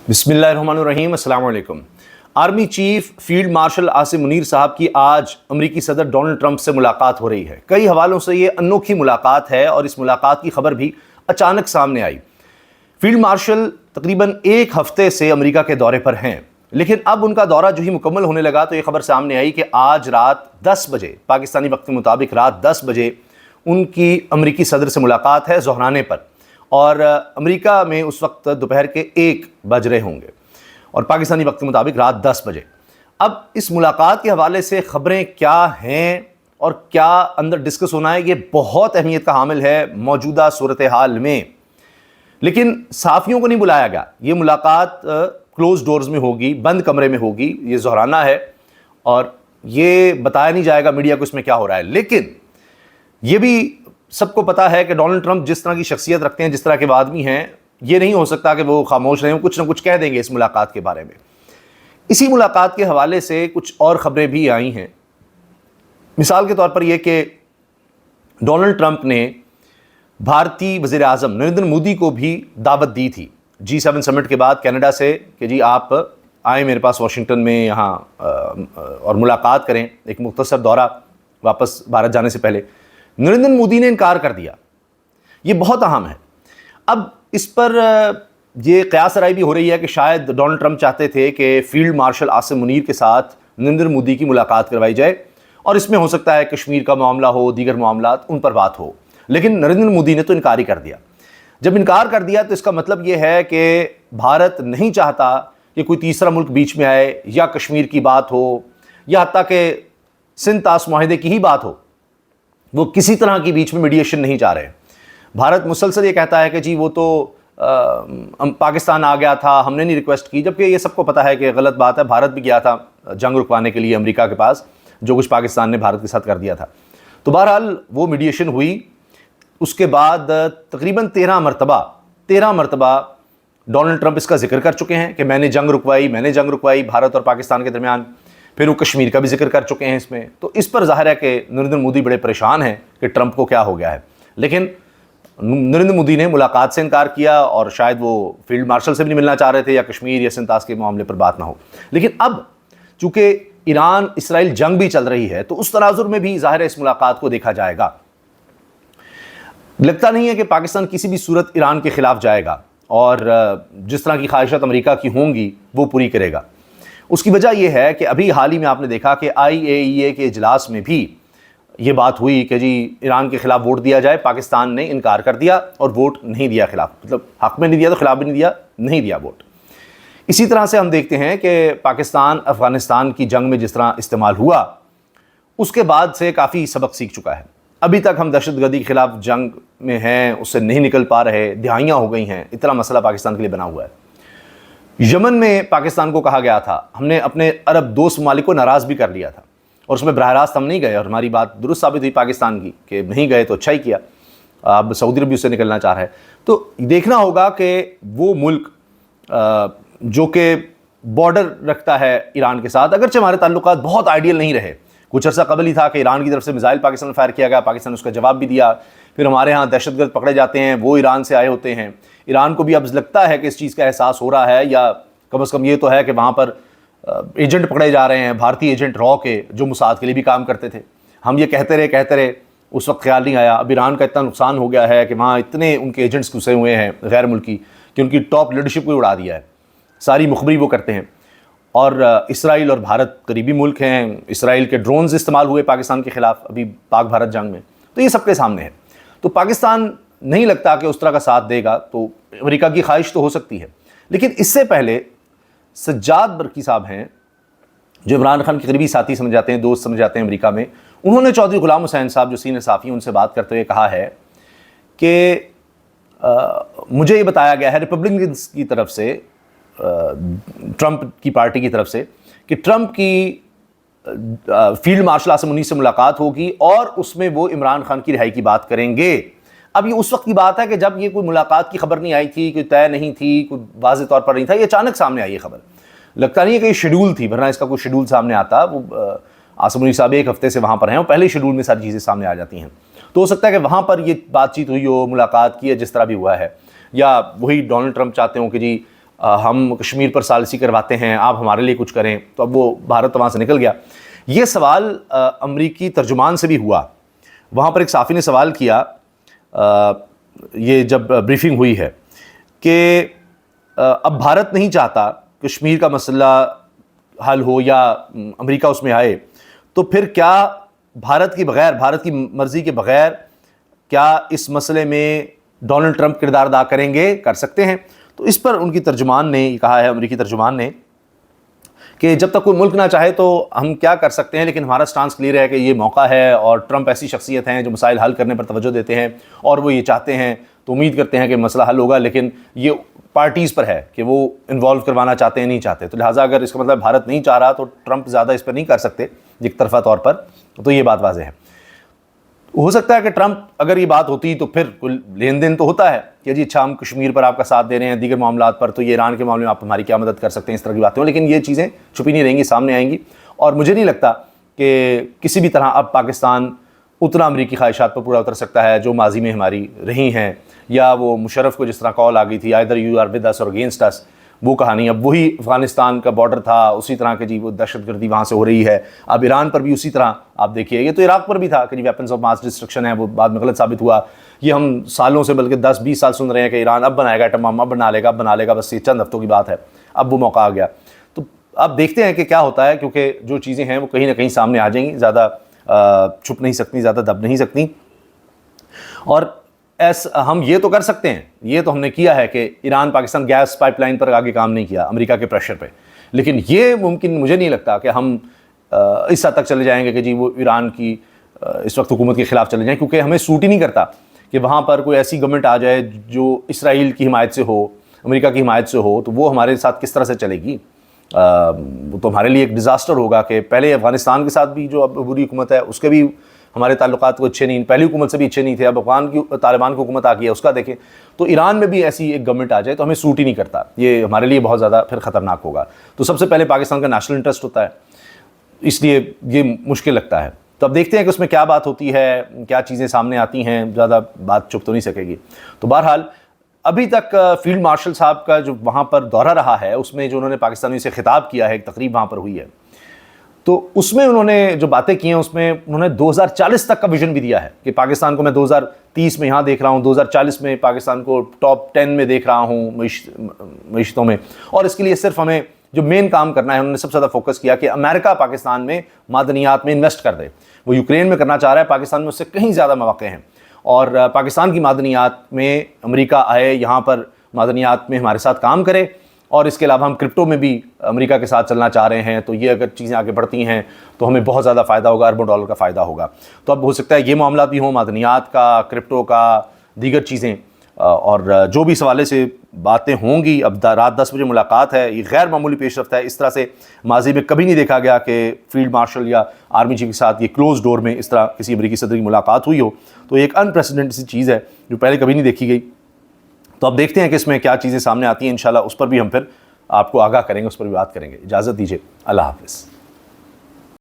बिस्मिल्लाहिर्रहमानिर्रहीम, अस्सलाम वालेकुम। Army chief field marshal Asim Munir साहब की आज अमेरिकी सदर डोनाल्ड ट्रंप से मुलाकात हो रही है। कई हवालों से ये अनोखी मुलाकात है और इस मुलाकात की खबर भी अचानक सामने आई। फील्ड मार्शल तकरीबन एक हफ्ते से अमेरिका के दौरे पर हैं, लेकिन अब उनका दौरा जो ही मुकम्मल होने लगा तो ये खबर सामने आई कि आज रात 10 बजे पाकिस्तानी वक्त के मुताबिक रात 10 बजे उनकी अमेरिकी सदर से मुलाकात है ज़ोहराने पर, और अमेरिका में उस वक्त दोपहर के 1 बज रहे होंगे और पाकिस्तानी वक्त के मुताबिक रात 10 बजे। अब इस मुलाकात के हवाले से ख़बरें क्या हैं और क्या अंदर डिस्कस होना है, ये बहुत अहमियत का हामिल है मौजूदा सूरत हाल में। लेकिन सहाफ़ियों को नहीं बुलाया गया, ये मुलाकात क्लोज डोर्स में होगी, बंद कमरे में होगी, ये ज़ोहराना है और ये बताया नहीं जाएगा मीडिया को इसमें क्या हो रहा है। लेकिन ये भी सबको पता है कि डोनाल्ड ट्रंप जिस तरह की शख्सियत रखते हैं, जिस तरह के आदमी हैं, ये नहीं हो सकता कि वो खामोश रहें, कुछ ना कुछ कह देंगे इस मुलाकात के बारे में। इसी मुलाकात के हवाले से कुछ और ख़बरें भी आई हैं। मिसाल के तौर पर यह कि डोनाल्ड ट्रंप ने भारतीय वज़ीर आज़म नरेंद्र मोदी को भी दावत दी थी G7 समिट के बाद कनाडा से कि जी आप आए मेरे पास वाशिंगटन में यहाँ और मुलाकात करें, एक मुख्तसर दौरा वापस भारत जाने से पहले। नरेंद्र मोदी ने इनकार कर दिया। ये बहुत अहम है। अब इस पर ये क़यास राय भी हो रही है कि शायद डोनाल्ड ट्रंप चाहते थे कि फील्ड मार्शल आसिम मुनीर के साथ नरेंद्र मोदी की मुलाकात करवाई जाए और इसमें हो सकता है कश्मीर का मामला हो, दीगर मामलात उन पर बात हो। लेकिन नरेंद्र मोदी ने तो इनकार ही कर दिया। जब इनकार कर दिया तो इसका मतलब ये है कि भारत नहीं चाहता कि कोई तीसरा मुल्क बीच में आए, या कश्मीर की बात हो, या हत्ता कि सिंध ताश मुआहदे की ही बात हो, वो किसी तरह की बीच में मीडिएशन नहीं चाह रहे। भारत मुसलसल ये कहता है कि जी वो तो पाकिस्तान आ गया था, हमने नहीं रिक्वेस्ट की, जबकि ये सबको पता है कि गलत बात है। भारत भी गया था जंग रुकवाने के लिए अमेरिका के पास, जो कुछ पाकिस्तान ने भारत के साथ कर दिया था। तो बहरहाल वो मीडिएशन हुई। उसके बाद तकरीबन 13 मरतबा डोनाल्ड ट्रंप इसका जिक्र कर चुके हैं कि मैंने जंग रुकवाई भारत और पाकिस्तान के दरमियान। फिर वो कश्मीर का भी जिक्र कर चुके हैं इसमें। तो इस पर ज़ाहिर है कि नरेंद्र मोदी बड़े परेशान हैं कि ट्रंप को क्या हो गया है। लेकिन नरेंद्र मोदी ने मुलाकात से इनकार किया और शायद वो फील्ड मार्शल से भी नहीं मिलना चाह रहे थे, या कश्मीर या सिंध ताश के मामले पर बात ना हो। लेकिन अब चूँकि ईरान इसराइल जंग भी चल रही है तो उस तनाजुर में भी ज़ाहिर है इस मुलाकात को देखा जाएगा। लगता नहीं है कि पाकिस्तान किसी भी सूरत ईरान के ख़िलाफ़ जाएगा और जिस तरह की ख्वाहिशात अमेरिका की होंगी वो पूरी करेगा। उसकी वजह यह है कि अभी हाल ही में आपने देखा कि IAEA के इजलास में भी ये बात हुई कि जी ईरान के ख़िलाफ़ वोट दिया जाए। पाकिस्तान ने इनकार कर दिया और वोट नहीं दिया खिलाफ, मतलब हक़ में नहीं दिया तो खिलाफ भी नहीं दिया वोट। इसी तरह से हम देखते हैं कि पाकिस्तान अफ़गानिस्तान की जंग में जिस तरह इस्तेमाल हुआ, उसके बाद से काफ़ी सबक सीख चुका है। अभी तक हम दहशतगर्दी के ख़िलाफ़ जंग में हैं, उससे नहीं निकल पा रहे, दिहाइयाँ हो गई हैं, इतना मसला पाकिस्तान के लिए बना हुआ है। यमन में पाकिस्तान को कहा गया था, हमने अपने अरब दोस्त ममालिक को नाराज़ भी कर लिया था और उसमें बराह रास्त हम नहीं गए और हमारी बात दुरुस्त साबित हुई पाकिस्तान की कि नहीं गए तो अच्छा ही किया। अब सऊदी अरब भी उससे निकलना चाह रहा है। तो देखना होगा कि वो मुल्क जो कि बॉर्डर रखता है ईरान के साथ, अगरचे हमारे ताल्लुकात बहुत आइडियल नहीं रहे, कुछ अर्सा कबल ही था कि ईरान की तरफ से मिसाइल पाकिस्तान में फायर किया गया, पाकिस्तान ने उसका जवाब भी दिया। फिर हमारे यहाँ दहशतगर्द पकड़े जाते हैं, वो ईरान से आए होते हैं। ईरान को भी अब लगता है कि इस चीज़ का एहसास हो रहा है, या कम से कम ये तो है कि वहाँ पर एजेंट पकड़े जा रहे हैं, भारतीय एजेंट रॉ के, जो मुसाद के लिए भी काम करते थे। हम ये कहते रहे, उस वक्त ख्याल नहीं आया। अब ईरान का इतना नुकसान हो गया है कि वहाँ इतने उनके एजेंट्स घुसे हुए हैं गैर मुल्की कि उनकी टॉप लीडरशिप को उड़ा दिया है, सारी मुखबरी वो करते हैं। और इसराइल और भारत करीबी मुल्क हैं, इसराइल के ड्रोन्स इस्तेमाल हुए पाकिस्तान के ख़िलाफ़ अभी पाक भारत जंग में, तो ये सबके सामने है। तो पाकिस्तान नहीं लगता कि उस तरह का साथ देगा, तो अमेरिका की ख्वाहिश तो हो सकती है। लेकिन इससे पहले सज्जाद बरकी साहब हैं, जो इमरान खान के करीबी साथी समझ जाते हैं, दोस्त समझ जाते हैं अमेरिका में, उन्होंने चौधरी गुलाम हुसैन साहब जो सीनियर साफ़ी हैं उनसे बात करते हुए कहा है कि मुझे ये बताया गया है रिपब्लिकन्स की तरफ से, ट्रंप की पार्टी की तरफ से, कि ट्रंप की फील्ड मार्शल आसिम मुनीर से मुलाकात होगी और उसमें वो इमरान खान की रिहाई की बात करेंगे। अब ये उस वक्त की बात है कि जब ये कोई मुलाकात की खबर नहीं आई थी, कोई तय नहीं थी, कोई वाज़ेह तौर पर नहीं था, ये अचानक सामने आई ये खबर। लगता नहीं है कि ये शेड्यूल थी, वरना इसका कोई शेड्यूल सामने आता। वो आसिम मुनीर साहब एक हफ्ते से वहाँ पर हैं और पहले शेड्यूल में सारी चीज़ें सामने आ जाती हैं। तो हो सकता है कि वहाँ पर ये बातचीत हुई हो, मुलाकात की है, जिस तरह भी हुआ है, या वही डोनाल्ड ट्रंप चाहते हो कि जी ہم کشمیر پر ثالثی کرواتے ہیں، آپ ہمارے لیے کچھ کریں، تو اب وہ بھارت وہاں سے نکل گیا۔ یہ سوال امریکی ترجمان سے بھی ہوا، وہاں پر ایک صحافی نے سوال کیا یہ جب بریفنگ ہوئی ہے کہ اب بھارت نہیں چاہتا کشمیر کا مسئلہ حل ہو یا امریکہ اس میں آئے، تو پھر کیا بھارت کی مرضی کے بغیر کیا اس مسئلے میں ڈونلڈ ٹرمپ کردار ادا کریں گے، کر سکتے ہیں؟ تو اس پر ان کی ترجمان نے یہ کہا ہے، امریکی ترجمان نے، کہ جب تک کوئی ملک نہ چاہے تو ہم کیا کر سکتے ہیں، لیکن ہمارا سٹانس کلیئر ہے کہ یہ موقع ہے، اور ٹرمپ ایسی شخصیت ہیں جو مسائل حل کرنے پر توجہ دیتے ہیں، اور وہ یہ چاہتے ہیں، تو امید کرتے ہیں کہ مسئلہ حل ہوگا، لیکن یہ پارٹیز پر ہے کہ وہ انوالو کروانا چاہتے ہیں نہیں چاہتے۔ تو لہٰذا اگر اس کا مطلب بھارت نہیں چاہ رہا تو ٹرمپ زیادہ اس پر نہیں کر سکتے ایک طرفہ طور پر، تو یہ بات واضح ہے۔ ہو سکتا ہے کہ ٹرمپ اگر یہ بات ہوتی تو پھر کوئی لین دین تو ہوتا ہے کہ جی اچھا ہم کشمیر پر آپ کا ساتھ دے رہے ہیں، دیگر معاملات پر تو یہ ایران کے معاملے میں آپ ہماری کیا مدد کر سکتے ہیں، اس طرح کی باتیں ہوں، لیکن یہ چیزیں چھپی نہیں رہیں گی، سامنے آئیں گی، اور مجھے نہیں لگتا کہ کسی بھی طرح اب پاکستان اتنا امریکی خواہشات پر پورا اتر سکتا ہے جو ماضی میں ہماری رہی ہیں، یا وہ مشرف کو جس طرح کال آ گئی تھی either you are with us or against us، وہ کہانی اب وہی افغانستان کا بارڈر تھا اسی طرح کہ جی وہ دہشت گردی وہاں سے ہو رہی ہے، اب ایران پر بھی اسی طرح آپ دیکھیے، یہ تو عراق پر بھی تھا کہ جی ویپنز آف ماس ڈسٹرکشن ہے، وہ بعد میں غلط ثابت ہوا، یہ ہم سالوں سے بلکہ 10-20 سال سن رہے ہیں کہ ایران اب بنائے گا ایٹم بم، اب بنا لے گا، بس یہ چند ہفتوں کی بات ہے، اب وہ موقع آ گیا۔ تو اب دیکھتے ہیں کہ کیا ہوتا ہے، کیونکہ جو چیزیں ہیں وہ کہیں نہ کہیں سامنے آ جائیں گی، زیادہ چھپ نہیں سکتی، زیادہ دب نہیں سکتی، اور ہم یہ تو کر سکتے ہیں، یہ تو ہم نے کیا ہے کہ Iran Pakistan gas pipeline پر آگے کام نہیں کیا امریکہ کے پریشر پہ، لیکن یہ ممکن مجھے نہیں لگتا کہ ہم اس حد تک چلے جائیں گے کہ جی وہ ایران کی اس وقت حکومت کے خلاف چلے جائیں، کیونکہ ہمیں سوٹ ہی نہیں کرتا کہ وہاں پر کوئی ایسی گورنمنٹ آ جائے جو اسرائیل کی حمایت سے ہو، امریکہ کی حمایت سے ہو، تو وہ ہمارے ساتھ کس طرح سے چلے گی؟ وہ تو ہمارے لیے ایک ڈیزاسٹر ہوگا کہ پہلے افغانستان کے ساتھ بھی جو اب بری حکومت ہے اس کے بھی ہمارے تعلقات کو اچھے نہیں، پہلی حکومت سے بھی اچھے نہیں تھے، اب طالبان کی حکومت آ گئی ہے اس کا دیکھیں، تو ایران میں بھی ایسی ایک گورنمنٹ آ جائے تو ہمیں سوٹ ہی نہیں کرتا، یہ ہمارے لیے بہت زیادہ پھر خطرناک ہوگا۔ تو سب سے پہلے پاکستان کا نیشنل انٹرسٹ ہوتا ہے، اس لیے یہ مشکل لگتا ہے۔ تو اب دیکھتے ہیں کہ اس میں کیا بات ہوتی ہے، کیا چیزیں سامنے آتی ہیں، زیادہ بات چھپ تو نہیں سکے گی۔ تو بہرحال ابھی تک فیلڈ مارشل صاحب کا جو وہاں پر دورہ رہا ہے، اس میں جو انہوں نے پاکستانیوں سے خطاب کیا ہے، ایک تقریب وہاں پر ہوئی ہے، تو اس میں انہوں نے جو باتیں کی ہیں اس میں انہوں نے 2040 تک کا ویژن بھی دیا ہے کہ پاکستان کو میں 2030 میں یہاں دیکھ رہا ہوں، 2040 میں پاکستان کو ٹاپ 10 میں دیکھ رہا ہوں معیشتوں میں، اور اس کے لیے صرف ہمیں جو مین کام کرنا ہے، انہوں نے سب سے زیادہ فوکس کیا کہ امریکہ پاکستان میں معدنیات میں انویسٹ کر دے، وہ یوکرین میں کرنا چاہ رہا ہے، پاکستان میں اس سے کہیں زیادہ مواقع ہیں، اور پاکستان کی معدنیات میں امریکہ آئے، یہاں پر معدنیات میں ہمارے ساتھ کام کرے، اور اس کے علاوہ ہم کرپٹو میں بھی امریکہ کے ساتھ چلنا چاہ رہے ہیں، تو یہ اگر چیزیں آگے بڑھتی ہیں تو ہمیں بہت زیادہ فائدہ ہوگا، اربوں ڈالر کا فائدہ ہوگا۔ تو اب ہو سکتا ہے یہ معاملات بھی ہوں، معدنیات کا، کرپٹو کا، دیگر چیزیں، اور جو بھی اس حوالے سے باتیں ہوں گی۔ اب رات 10 بجے ملاقات ہے، یہ غیر معمولی پیش رفت ہے، اس طرح سے ماضی میں کبھی نہیں دیکھا گیا کہ فیلڈ مارشل یا آرمی چیف کے ساتھ یہ کلوز ڈور میں اس طرح کسی امریکی صدر کی ملاقات ہوئی ہو، تو ایک انپریسیڈنٹڈ سی چیز ہے جو پہلے کبھی نہیں دیکھی گئی۔ تو اب دیکھتے ہیں کہ اس میں کیا چیزیں سامنے آتی ہیں، انشاءاللہ اس پر بھی ہم پھر آپ کو آگاہ کریں گے، اس پر بھی بات کریں گے۔ اجازت دیجیے، اللہ حافظ۔